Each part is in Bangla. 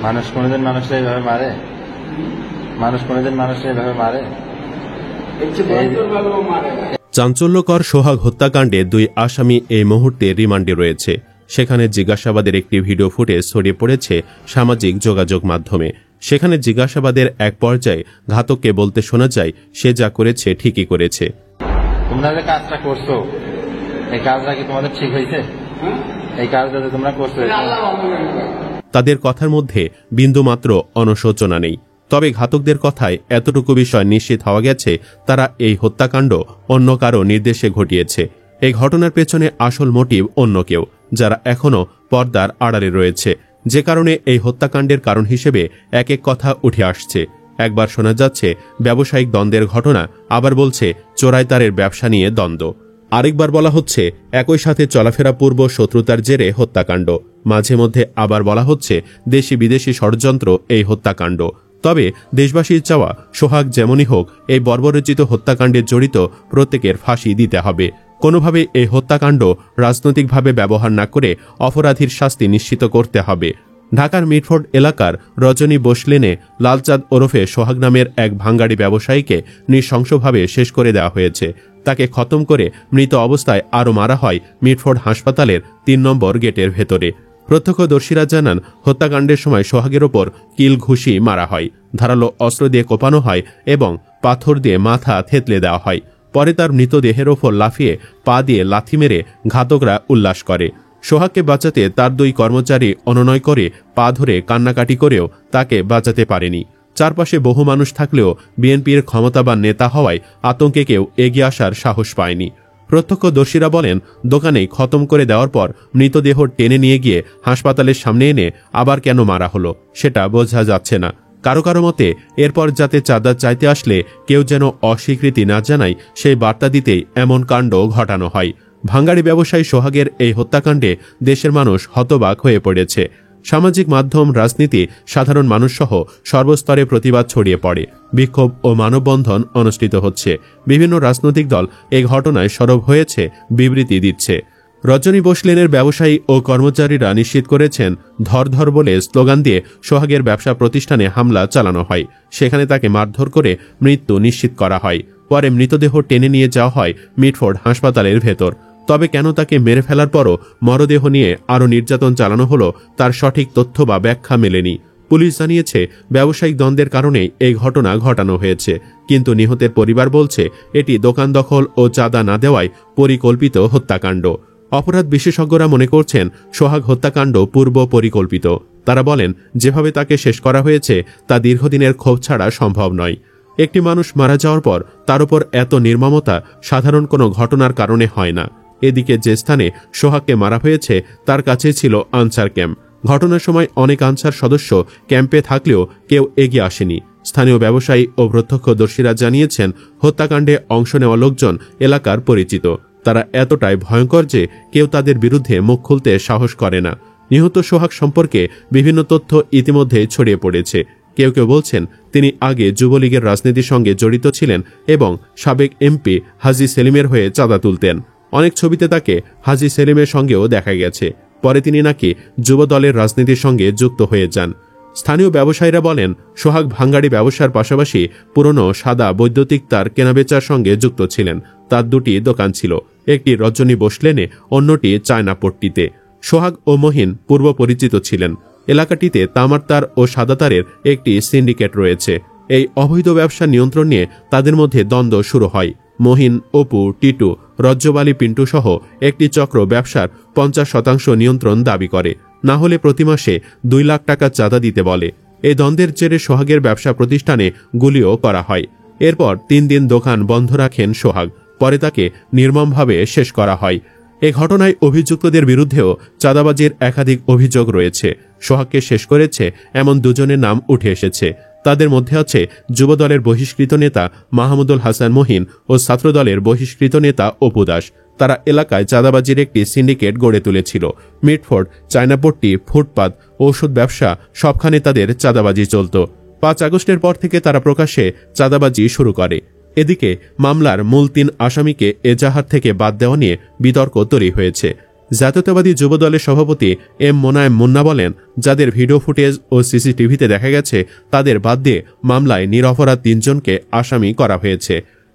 মানুষ কোনোদিন মানুষরা এইভাবে মারে? মানুষ কোনোদিন মানুষরা এইভাবে মারে? চাঞ্চল্যকর সোহাগ হত্যাকাণ্ডে 2 আসামি এই মুহূর্তে রিমান্ডে রয়েছে। সেখানে জিজ্ঞাসাবাদের একটি ভিডিও ফুটেজ ছড়িয়ে পড়েছে সামাজিক যোগাযোগ মাধ্যমে। সেখানে জিজ্ঞাসাবাদের এক পর্যায়ে ঘাতককে বলতে শোনা যায়, সে যা করেছে ঠিকই করেছে। তোমরা যে কাজটা করছো, এই কাজটা কি তোমাদের ঠিক হয়েছে? এই কাজটা যে তোমরা করছো, তাদের কথার মধ্যে বিন্দুমাত্র অনুশোচনা নেই। তবে ঘাতকদের কথায় এতটুকু বিষয় নিশ্চিত হওয়া গেছে, তারা এই হত্যাকাণ্ড অন্য কারো নির্দেশে ঘটিয়েছে। এই ঘটনার পেছনে আসল মোটিভ অন্য কেউ, যারা এখনও পর্দার আড়ালে রয়েছে, যে কারণে এই হত্যাকাণ্ডের কারণ হিসেবে এক এক কথা উঠে আসছে। একবার শোনা যাচ্ছে ব্যবসায়িক দ্বন্দ্বের ঘটনা, আবার বলছে চোরাই তারের ব্যবসা নিয়ে দ্বন্দ্ব, আরেকবার বলা হচ্ছে একই সাথে চলাফেরা পূর্ব শত্রুতার জেরে হত্যাকাণ্ড, মাঝে মধ্যে আবার বলা হচ্ছে দেশি বিদেশি ষড়যন্ত্র এই হত্যাকাণ্ড। তবে দেশবাসীর চাওয়া, সোহাগ যেমনই হোক, এই বর্বরচিত হত্যাকাণ্ডে জড়িত প্রত্যেকের ফাঁসি দিতে হবে। কোনোভাবে এই হত্যাকাণ্ড রাজনৈতিকভাবে ব্যবহার না করে অপরাধীর শাস্তি নিশ্চিত করতে হবে। ঢাকার মিটফোর্ড এলাকার রজনী বোসলেনে লালচাঁদ ওরফে সোহাগ নামের এক ভাঙ্গাড়ি ব্যবসায়ীকে নৃশংসভাবে শেষ করে দেওয়া হয়েছে। তাকে খতম করে মৃত অবস্থায় আরও মারা হয় মিটফোর্ড হাসপাতালের 3 নম্বর গেটের ভেতরে। প্রত্যক্ষদর্শীরা জানান, হত্যাকাণ্ডের সময় সোহাগের ওপর কিল ঘুষি মারা হয়, ধারালো অস্ত্র দিয়ে কোপানো হয় এবং পাথর দিয়ে মাথা থেতলে দেওয়া হয়। পরে তার মৃতদেহের ওপর লাফিয়ে পা দিয়ে লাথি মেরে ঘাতকরা উল্লাস করে। সোহাগকে বাঁচাতে তার 2 কর্মচারী অনুনয় করে পা ধরে কান্নাকাটি করেও তাকে বাঁচাতে পারেনি। চারপাশে বহু মানুষ থাকলেও বিএনপির ক্ষমতাবান নেতা হওয়ায় আতঙ্কে কেউ এগিয়ে আসার সাহস পায়নি। প্রত্যক্ষদর্শীরা বলেন, দোকানেই খতম করে দেওয়ার পর মৃতদেহ টেনে নিয়ে গিয়ে হাসপাতালের সামনে এনে আবার কেন মারা হলো সেটা বোঝা যাচ্ছে না। কারো কারো মতে এরপর যাতে চাঁদা চাইতে আসলে কেউ যেন অস্বীকৃতি না জানায়, সেই বার্তা দিতেই এমন কাণ্ড ঘটানো হয়। ভাঙ্গাড়ি ব্যবসায়ী সোহাগের এই হত্যাকাণ্ডে দেশের মানুষ হতবাক হয়ে পড়েছে। সামাজিক মাধ্যম, রাজনীতি, সাধারণ মানুষসহ সর্বস্তরে প্রতিবাদ ছড়িয়ে পড়ে। বিক্ষোভ ও মানববন্ধন অনুষ্ঠিত হচ্ছে। বিভিন্ন রাজনৈতিক দল এই ঘটনায় সরব হয়েছে, বিবৃতি দিচ্ছে। রজনী বোসলেনের ব্যবসায়ী ও কর্মচারীরা নিশ্চিত করেছেন, ধর ধর বলে স্লোগান দিয়ে সোহাগের ব্যবসা প্রতিষ্ঠানে হামলা চালানো হয়। সেখানে তাকে মারধর করে মৃত্যু নিশ্চিত করা হয়। পরে মৃতদেহ টেনে নিয়ে যাওয়া হয় মিটফোর্ড হাসপাতালের ভেতর। তবে কেন তাকে মেরে ফেলার পরও মরদেহ নিয়ে আরও নির্যাতন চালানো হলো, তার সঠিক তথ্য বা ব্যাখ্যা মেলেনি। পুলিশ জানিয়েছে ব্যবসায়িক দ্বন্দ্বের কারণে এই ঘটনা ঘটানো হয়েছে, কিন্তু নিহতের পরিবার বলছে এটি দোকান দখল ও চাঁদা না দেওয়ায় পরিকল্পিত হত্যাকাণ্ড। অপরাধ বিশেষজ্ঞরা মনে করছেন সোহাগ হত্যাকাণ্ড পূর্ব পরিকল্পিত। তারা বলেন, যেভাবে তাকে শেষ করা হয়েছে তা দীর্ঘদিনের ক্ষোভ ছাড়া সম্ভব নয়। একটি মানুষ মারা যাওয়ার পর তার উপর এত নির্মমতা সাধারণ কোনো ঘটনার কারণে হয় না। এদিকে যে স্থানে সোহাগকে মারা হয়েছে তার কাছে ছিল আনসার ক্যাম্প। ঘটনার সময় অনেক আনসার সদস্য ক্যাম্পে থাকলেও কেউ এগিয়ে আসেনি। স্থানীয় ব্যবসায়ী ও প্রত্যক্ষদর্শীরা জানিয়েছেন, হত্যাকাণ্ডে অংশ নেওয়া লোকজন এলাকার পরিচিত। তারা এতটাই ভয়ঙ্কর যে কেউ তাদের বিরুদ্ধে মুখ খুলতে সাহস করে না। নিহত সোহাগ সম্পর্কে বিভিন্ন তথ্য ইতিমধ্যে ছড়িয়ে পড়েছে। কেউ কেউ বলছেন তিনি আগে যুবলীগের রাজনীতির সঙ্গে জড়িত ছিলেন এবং সাবেক এমপি হাজী সেলিমের হয়ে চাঁদা তুলতেন। অনেক ছবিতে তাকে হাজী সেলিমের সঙ্গেও দেখা গেছে। পরে তিনি নাকি যুব দলের রাজনীতির সঙ্গে যুক্ত হয়ে যান। স্থানীয় ব্যবসায়ীরা বলেন, সোহাগ ভাঙ্গাড়ি ব্যবসার পাশাপাশি পুরনো সাদা বৈদ্যুতিক তার কেনাবেচার সঙ্গে যুক্ত ছিলেন। তার 2টি দোকান ছিল, একটি রজনী বোসলেনে, অন্যটি চায়নাপট্টিতে। সোহাগ ও মহিন পূর্ব পরিচিত ছিলেন। এলাকাটিতে তামার তার ও সাদা তারের একটি সিন্ডিকেট রয়েছে। এই অবৈধ ব্যবসা নিয়ন্ত্রণ নিয়ে তাদের মধ্যে দ্বন্দ্ব শুরু হয়। মহিন, অপু, টিটু, রজ্জবালি, পিন্টু সহ একটি চক্র ব্যবসার 50% নিয়ন্ত্রণ দাবি করে, না হলে প্রতি মাসে 2 লাখ টাকা চাঁদা দিতে বলে। এই দ্বন্দ্বের জেরে সোহাগের ব্যবসা প্রতিষ্ঠানে গুলিও করা হয়। এরপর 3 দিন দোকান বন্ধ রাখেন সোহাগ। পরে তাকে নির্মমভাবে শেষ করা হয়। এ ঘটনায় অভিযুক্তদের বিরুদ্ধেও চাঁদাবাজির একাধিক অভিযোগ রয়েছে। সোহাগকে শেষ করেছে এমন 2 জনের নাম উঠে এসেছে। তাদের মধ্যে আছে যুবদলের বহিষ্কৃত নেতা মাহমুদুল হাসান মহিন ও ছাত্রদলের বহিষ্কৃত নেতা অপু দাস। তারা এলাকায় চাঁদাবাজির একটি সিন্ডিকেট গড়ে তুলেছিল। মিটফোর্ড, চায়নাপট্টি, ফুটপাত, ঔষধ ব্যবসা সবখানে তাদের চাঁদাবাজি চলত। 5 আগস্টের পর থেকে তারা প্রকাশ্যে চাঁদাবাজি শুরু করে। এদিকে মামলার মূল 3 আসামিকে এজাহার থেকে বাদ দেওয়া নিয়ে বিতর্ক তৈরি হয়েছে। জাতীয়তাবাদী যুবদলের সভাপতি এম মোনায়েম মুন্না বলেন, যাদের ভিডিও ফুটেজ ও সিসিটিভিতে দেখা গেছে তাদের বাদ দিয়ে মামলায় নিরপরাধ 3 জনকে আসামি করা হয়েছে।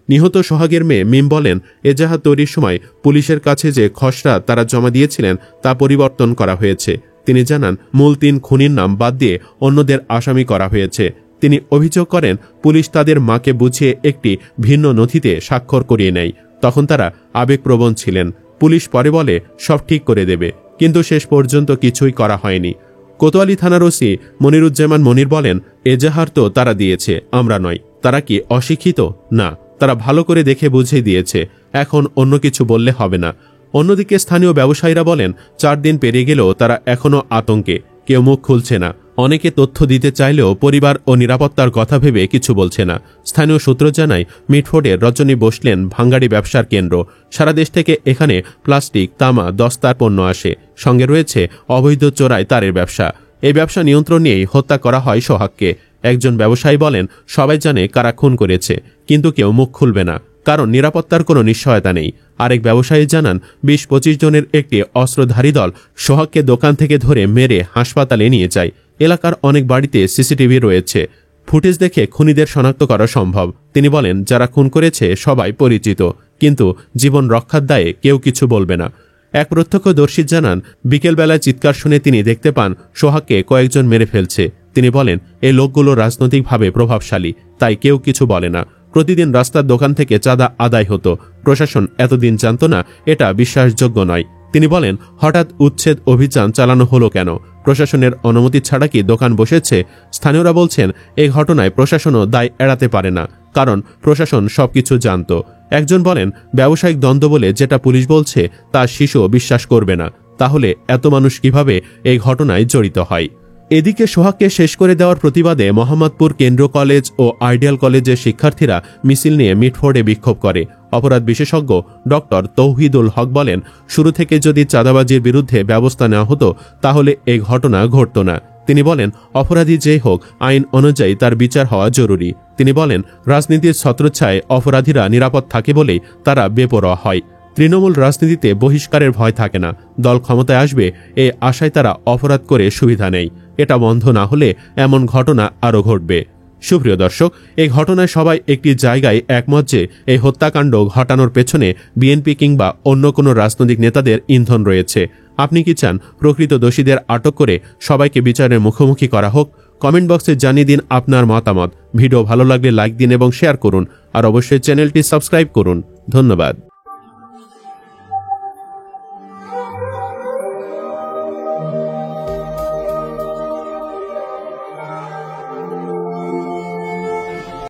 নিহত সোহাগের মেয়ে মিম বলেন, এজাহার তৈরির সময় পুলিশের কাছে যে খসড়া তারা জমা দিয়েছিলেন তা পরিবর্তন করা হয়েছে। তিনি জানান, মূল 3 খুনির নাম বাদ দিয়ে অন্যদের আসামি করা হয়েছে। তিনি অভিযোগ করেন, পুলিশ তাদের মাকে বুঝিয়ে একটি ভিন্ন নথিতে স্বাক্ষর করিয়ে নেয়। তখন তারা আবেগপ্রবণ ছিলেন। পুলিশ পরে বলে সব ঠিক করে দেবে, কিন্তু শেষ পর্যন্ত কিছুই করা হয়নি। কোতোয়ালি থানার ওসি মনিরুজ্জামান মনির বলেন, এজাহার তো তারা দিয়েছে, আমরা নয়। তারা কি অশিক্ষিত? না, তারা ভালো করে দেখে বুঝে দিয়েছে। এখন অন্য কিছু বললে হবে না। অন্যদিকে স্থানীয় ব্যবসায়ীরা বলেন, 4 দিন পেরিয়ে গেলেও তারা এখনও আতঙ্কে, কেউ মুখ খুলছে না। অনেকে তথ্য দিতে চাইলেও পরিবার ও নিরাপত্তার কথা ভেবে কিছু বলছে না। স্থানীয় সূত্র জানায়, মিটফোর্ডের রজনী বসলেন ভাঙ্গাড়ি ব্যবসার কেন্দ্র। সারা দেশ থেকে এখানে প্লাস্টিক, তামা, দস্তার পণ্য আসে। সঙ্গে রয়েছে অবৈধ চোরাই তারের ব্যবসা। এই ব্যবসা নিয়ন্ত্রণ নিয়েই হত্যা করা হয় সোহাগকে। একজন ব্যবসায়ী বলেন, সবাই জানে কারা খুন করেছে, কিন্তু কেউ মুখ খুলবে না, কারণ নিরাপত্তার কোনো নিশ্চয়তা নেই। আরেক ব্যবসায়ী জানান, 20-25 জনের একটি অস্ত্রধারী দল সোহাগকে দোকান থেকে ধরে মেরে হাসপাতালে নিয়ে যায়। এলাকার অনেক বাড়িতে সিসিটিভি রয়েছে। ফুটেজ দেখে খুনিদের শনাক্ত করা সম্ভব। তিনি বলেন, যারা খুন করেছে সবাই পরিচিত, কিন্তু জীবন রক্ষার দায়ে কেউ কিছু বলবে না। এক প্রত্যক্ষদর্শী জানান, বিকেলবেলায় চিৎকার শুনে তিনি দেখতে পান সোহাগকে কয়েকজন মেরে ফেলছে। তিনি বলেন, এই লোকগুলো রাজনৈতিকভাবে প্রভাবশালী, তাই কেউ কিছু বলে না। প্রতিদিন রাস্তার দোকান থেকে চাঁদা আদায় হতো। প্রশাসন এতদিন জানত না, এটা বিশ্বাসযোগ্য নয়। তিনি বলেন, হঠাৎ উচ্ছেদ অভিযান চালানো হলো কেন? প্রশাসনের অনুমতি ছাড়া কি দোকান বসেছে? স্থানীয়রা বলছেন, এই ঘটনায় প্রশাসনও দায় এড়াতে পারে না, কারণ প্রশাসন সবকিছু জানত। একজন বলেন, ব্যবসায়িক দ্বন্দ্ব বলে যেটা পুলিশ বলছে তা শিশু বিশ্বাস করবে না। তাহলে এত মানুষ কিভাবে এই ঘটনায় জড়িত হয়? এদিকে সোহাগকে শেষ করে দেওয়ার প্রতিবাদে মোহাম্মদপুর কেন্দ্রীয় কলেজ ও আইডিয়াল কলেজের শিক্ষার্থীরা মিছিল নিয়ে মিটফোর্ডে বিক্ষোভ করে। অপরাধ বিশেষজ্ঞ ডক্টর তৌহিদুল হক বলেন, শুরু থেকে যদি চাঁদাবাজির বিরুদ্ধে ব্যবস্থা নেওয়া হতো তাহলে এই ঘটনা ঘটত না। তিনি বলেন, অপরাধী যেই হোক, আইন অনুযায়ী তার বিচার হওয়া জরুরি। তিনি বলেন, রাজনীতির ছত্রচ্ছায়ায় অপরাধীরা নিরাপদ থাকে বলেই তারা বেপরোয়া হয়। তৃণমূল রাজনীতিতে বহিষ্কারের ভয় থাকে না। দল ক্ষমতায় আসবে এই আশায় তারা অপরাধ করে সুবিধা নেই। এটা বন্ধ না হলে এমন ঘটনা আরও ঘটবে। সুপ্রিয় দর্শক, এই ঘটনায় সবাই একটি জায়গায় একমত যে এই হত্যাকাণ্ড ঘটানোর পেছনে বিএনপি কিংবা অন্য কোনো রাজনৈতিক নেতাদের ইন্ধন রয়েছে। আপনি কি চান প্রকৃত দোষীদের আটক করে সবাইকে বিচারের মুখোমুখি করা হোক? কমেন্ট বক্সে জানিয়ে দিন আপনার মতামত। ভিডিও ভালো লাগলে লাইক দিন এবং শেয়ার করুন, আর অবশ্যই চ্যানেলটি সাবস্ক্রাইব করুন। ধন্যবাদ।